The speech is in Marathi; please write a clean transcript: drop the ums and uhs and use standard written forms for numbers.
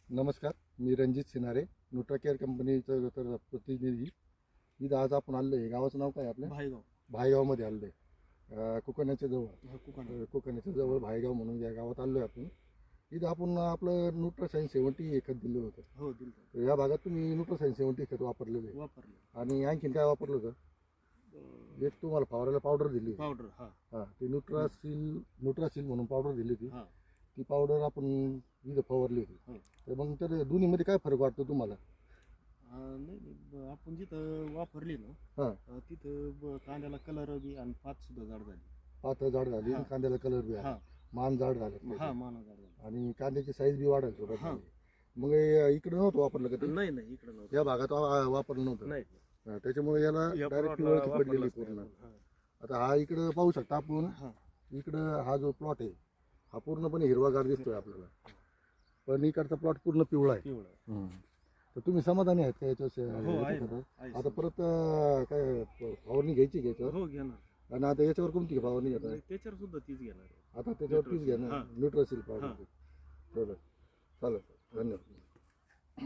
नमस्कार, मी रणजित सिनारे, न्यूट्राकेअर कंपनीचं तर प्रतिनिधी. इथं आज आपण आलो आहे. गावाचं नाव काय आपल्या? भाईगाव. भायगावमध्ये आलो आहे. कोकणाच्या जवळ कुकाणा. कोकणाच्या जवळ भायगाव म्हणून या गावात आलो आहे आपण. इथं आपण आपलं न्यूट्रासाइन 70 खत दिलं होतं. हो दिलं तर या भागात तुम्ही न्यूट्रासाइन 70 खत वापरलेलं आहे वापरलं. आणि आणखीन काय वापरलं होतं? एक तुम्हाला फवारायला पावडर दिली होती. पावडर. हा हां, ती न्यूट्रासील म्हणून पावडर दिली होती. हा ती पावडर आपण इथं फवारली होती. हो. तर मग तर दोन्हीमध्ये काय फरक वाटतो तुम्हाला? नाही आपण जिथं वापरली ना तिथं कांद्याला कलर बी आणि पात सुद्धा जाड झाली. पात जाड झाली आणि कांद्याला कलर बी आला, मान जाड झाले माना जाड झाली आणि कांद्याची साईज बी वाढायला सुरुवात झाली. मग इकडे नव्हतं वापरलं का ते? नाही इकडे नव्हतं. या भागात वापरलं नव्हतं. नाही त्याच्यामुळे याला डायरेक्ट पिवळी पडलेली पूर्ण. आता हा इकडं पाहू शकता आपण. इकडं हा जो प्लॉट आहे हा पूर्णपणे हिरवागार दिसतोय आपल्याला, पण इकडचा प्लॉट पूर्ण पिवळा आहे. तर तुम्ही समाधानी आहेत का याच्यावर? आता परत काय फवारणी घ्यायची हो घेणार. आणि आता याच्यावर कोणती फवारणी घेतात? त्याच्यावर सुद्धा तीच घेणार. आता त्याच्यावर तीच घ्या ना, न्यूट्रासील पावडर. चालेल, धन्यवाद.